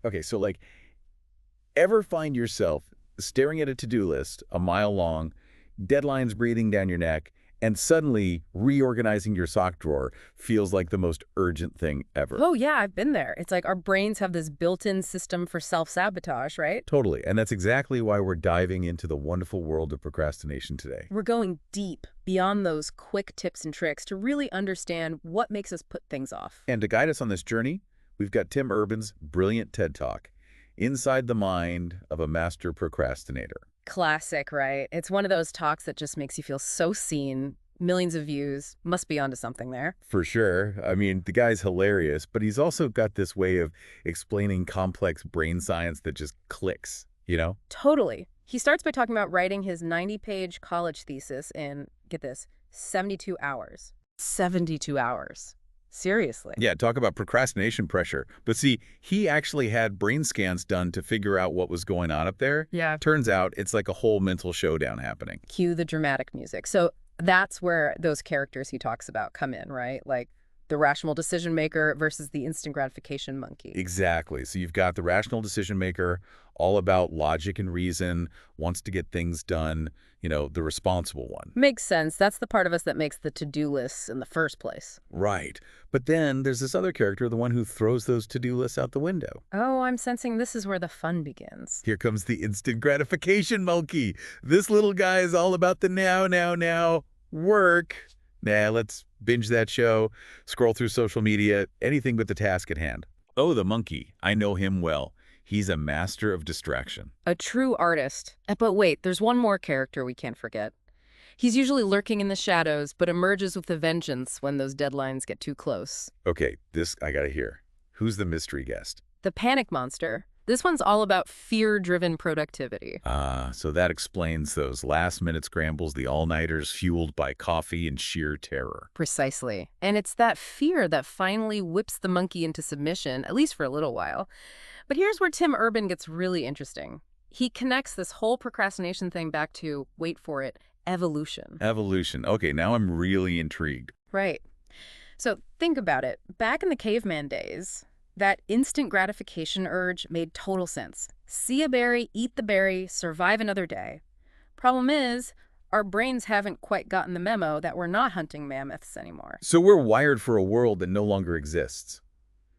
Okay, so like, ever find yourself staring at a to-do list a mile long, deadlines breathing down your neck, and suddenly reorganizing your sock drawer feels like the most urgent thing ever? Oh, yeah, I've been there. It's like our brains have this built-in system for self-sabotage, right? Totally. And that's exactly why we're diving into the wonderful world of procrastination today. We're going deep beyond those quick tips and tricks to really understand what makes us put things off. And to guide us on this journey, we've got Tim Urban's brilliant TED Talk, Inside the Mind of a Master Procrastinator. Classic, right? It's one of those talks that just makes you feel so seen. Millions of views. Must be onto something there. For sure. I mean, the guy's hilarious, but he's also got this way of explaining complex brain science that just clicks, you know? Totally. He starts by talking about writing his 90-page college thesis in, get this, 72 hours. 72 hours. Seriously. Yeah, talk about procrastination pressure. But see, he actually had brain scans done to figure out what was going on up there. Yeah. Turns out it's like a whole mental showdown happening. Cue the dramatic music. So that's where those characters he talks about come in, right? Like the rational decision maker versus the instant gratification monkey. Exactly. So you've got the rational decision maker, all about logic and reason, wants to get things done, the responsible one. Makes sense. That's the part of us that makes the to-do lists in the first place. Right. But then there's this other character, the one who throws those to-do lists out the window. Oh, I'm sensing this is where the fun begins. Here comes the instant gratification monkey. This little guy is all about the now, now, now, work. Nah, let's binge that show, scroll through social media, anything but the task at hand. Oh, the monkey. I know him well. He's a master of distraction. A true artist. But wait, there's one more character we can't forget. He's usually lurking in the shadows, but emerges with a vengeance when those deadlines get too close. Okay, this I gotta hear. Who's the mystery guest? The panic monster. This one's all about fear-driven productivity. So that explains those last-minute scrambles, the all-nighters fueled by coffee and sheer terror. Precisely. And it's that fear that finally whips the monkey into submission, at least for a little while. But here's where Tim Urban gets really interesting. He connects this whole procrastination thing back to, wait for it, evolution. Evolution. Okay, now I'm really intrigued. Right. So think about it. Back in the caveman days, that instant gratification urge made total sense. See a berry, eat the berry, survive another day. Problem is, our brains haven't quite gotten the memo that we're not hunting mammoths anymore. So we're wired for a world that no longer exists.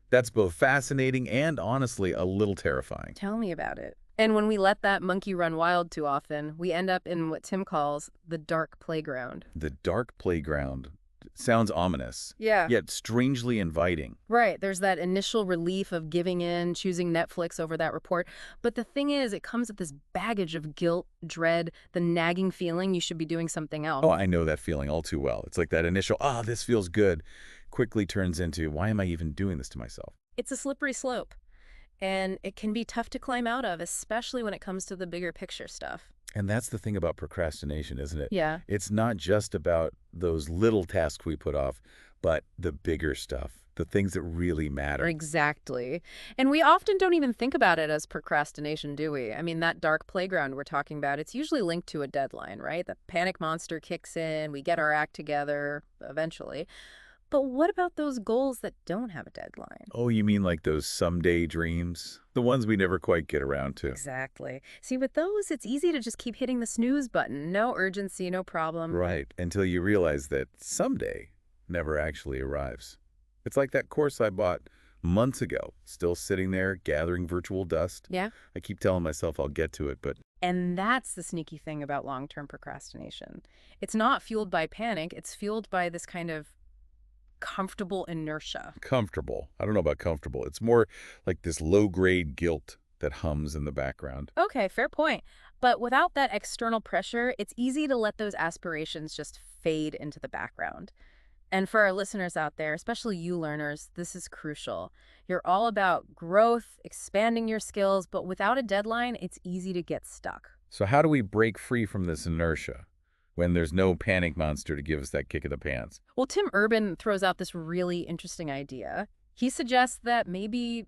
That's both fascinating and, honestly, a little terrifying. Tell me about it. And when we let that monkey run wild too often, we end up in what Tim calls the dark playground. The dark playground sounds ominous, Yeah. yet strangely inviting. Right. There's that initial relief of giving in, choosing Netflix over that report. But the thing is, it comes with this baggage of guilt, dread, the nagging feeling you should be doing something else. Oh, I know that feeling all too well. It's like that initial, this feels good, quickly turns into, why am I even doing this to myself? It's a slippery slope. And it can be tough to climb out of, especially when it comes to the bigger picture stuff. And that's the thing about procrastination, isn't it? Yeah. It's not just about those little tasks we put off, but the bigger stuff, the things that really matter. Exactly. And we often don't even think about it as procrastination, do we? I mean, that dark playground we're talking about, it's usually linked to a deadline, right? The panic monster kicks in, we get our act together eventually. But what about those goals that don't have a deadline? Oh, you mean like those someday dreams? The ones we never quite get around to. Exactly. See, with those, it's easy to just keep hitting the snooze button. No urgency, no problem. Right, until you realize that someday never actually arrives. It's like that course I bought months ago, still sitting there gathering virtual dust. Yeah. I keep telling myself I'll get to it, but... And that's the sneaky thing about long-term procrastination. It's not fueled by panic. It's fueled by this kind of comfortable inertia. Comfortable. I don't know about comfortable. It's more like this low-grade guilt that hums in the background. Okay, fair point. But without that external pressure, it's easy to let those aspirations just fade into the background. And for our listeners out there, especially you learners, this is crucial. You're all about growth, expanding your skills, but without a deadline, it's easy to get stuck. So how do we break free from this inertia when there's no panic monster to give us that kick in the pants? Well, Tim Urban throws out this really interesting idea. He suggests that maybe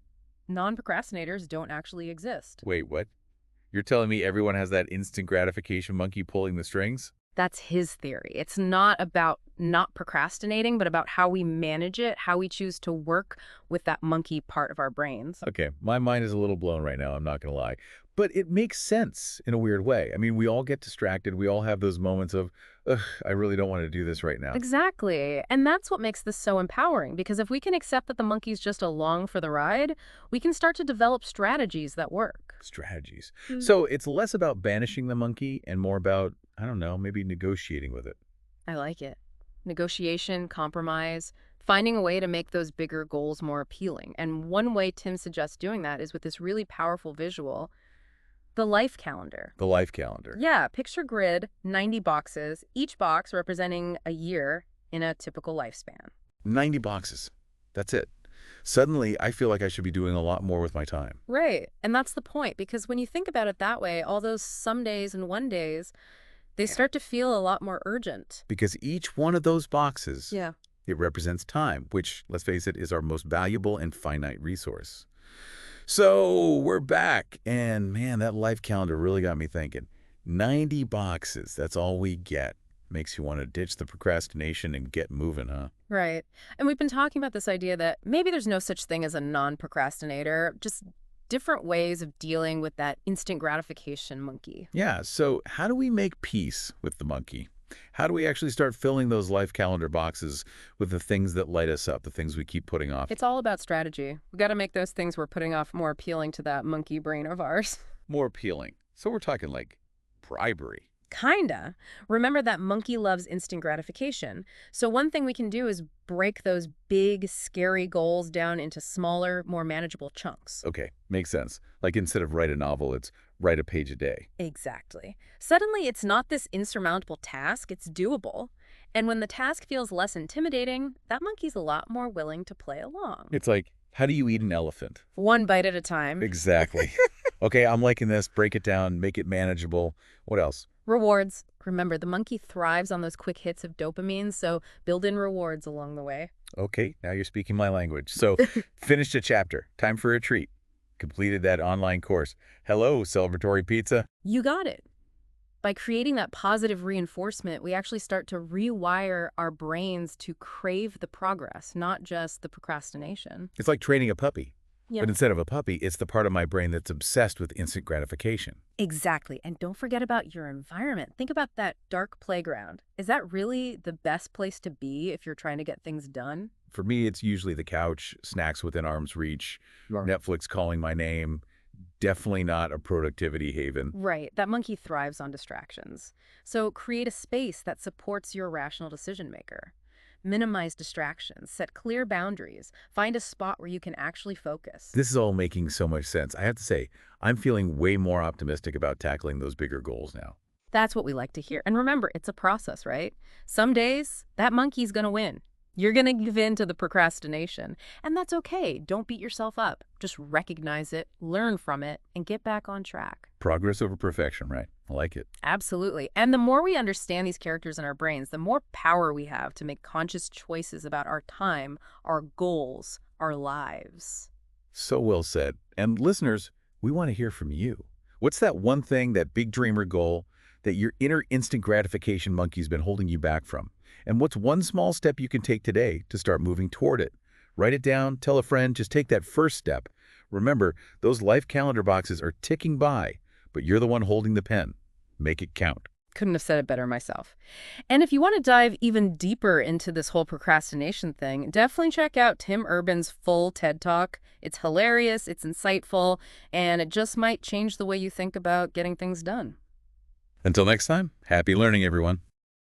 non-procrastinators don't actually exist. Wait, what? You're telling me everyone has that instant gratification monkey pulling the strings? That's his theory. It's not about not procrastinating, but about how we manage it, how we choose to work with that monkey part of our brains. Okay, my mind is a little blown right now, I'm not going to lie. But it makes sense in a weird way. I mean, we all get distracted. We all have those moments of, ugh, I really don't want to do this right now. Exactly. And that's what makes this so empowering, because if we can accept that the monkey's just along for the ride, we can start to develop strategies that work. Strategies. Mm. So it's less about banishing the monkey and more about, I don't know, maybe negotiating with it. I like it. Negotiation, compromise, finding a way to make those bigger goals more appealing. And one way Tim suggests doing that is with this really powerful visual, the life calendar. The life calendar. Yeah, picture grid, 90 boxes, each box representing a year in a typical lifespan. 90 boxes. That's it. Suddenly, I feel like I should be doing a lot more with my time. Right. And that's the point, because when you think about it that way, all those some days and one days, they start to feel a lot more urgent. Because each one of those boxes, Yeah. it represents time, which, let's face it, is our most valuable and finite resource. So we're back, and man, that life calendar really got me thinking. 90 boxes, that's all we get. Makes you want to ditch the procrastination and get moving, huh? Right. And we've been talking about this idea that maybe there's no such thing as a non-procrastinator, just different ways of dealing with that instant gratification monkey. Yeah, so how do we make peace with the monkey? How do we actually start filling those life calendar boxes with the things that light us up, the things we keep putting off? It's all about strategy. We got to make those things we're putting off more appealing to that monkey brain of ours. More appealing. So we're talking like bribery. Kinda. Remember that monkey loves instant gratification. So one thing we can do is break those big, scary goals down into smaller, more manageable chunks. Okay, makes sense. Like instead of write a novel, it's write a page a day. Exactly. Suddenly, it's not this insurmountable task, it's doable. And when the task feels less intimidating, that monkey's a lot more willing to play along. It's like, how do you eat an elephant? One bite at a time. Exactly. Okay, I'm liking this. Break it down, make it manageable. What else? Rewards. Remember, the monkey thrives on those quick hits of dopamine, so build in rewards along the way. Okay, now you're speaking my language. So, finished a chapter. Time for a treat. Completed that online course. Hello, celebratory pizza. You got it. By creating that positive reinforcement, we actually start to rewire our brains to crave the progress, not just the procrastination. It's like training a puppy. Yeah. But instead of a puppy, it's the part of my brain that's obsessed with instant gratification. Exactly. And don't forget about your environment. Think about that dark playground. Is that really the best place to be if you're trying to get things done? For me, it's usually the couch, snacks within arm's reach, Netflix calling my name. Definitely not a productivity haven. Right. That monkey thrives on distractions. So create a space that supports your rational decision maker. Minimize distractions, set clear boundaries, find a spot where you can actually focus. This is all making so much sense. I have to say, I'm feeling way more optimistic about tackling those bigger goals now. That's what we like to hear. And remember, it's a process, right? Some days, that monkey's going to win. You're going to give in to the procrastination. And that's okay. Don't beat yourself up. Just recognize it, learn from it, and get back on track. Progress over perfection, right? I like it. Absolutely. And the more we understand these characters in our brains, the more power we have to make conscious choices about our time, our goals, our lives. So well said. And listeners, we want to hear from you. What's that one thing, that big dreamer goal, that your inner instant gratification monkey's been holding you back from? And what's one small step you can take today to start moving toward it? Write it down, tell a friend, just take that first step. Remember, those life calendar boxes are ticking by, but you're the one holding the pen. Make it count. Couldn't have said it better myself. And if you want to dive even deeper into this whole procrastination thing, definitely check out Tim Urban's full TED Talk. It's hilarious, it's insightful, and it just might change the way you think about getting things done. Until next time, happy learning, everyone.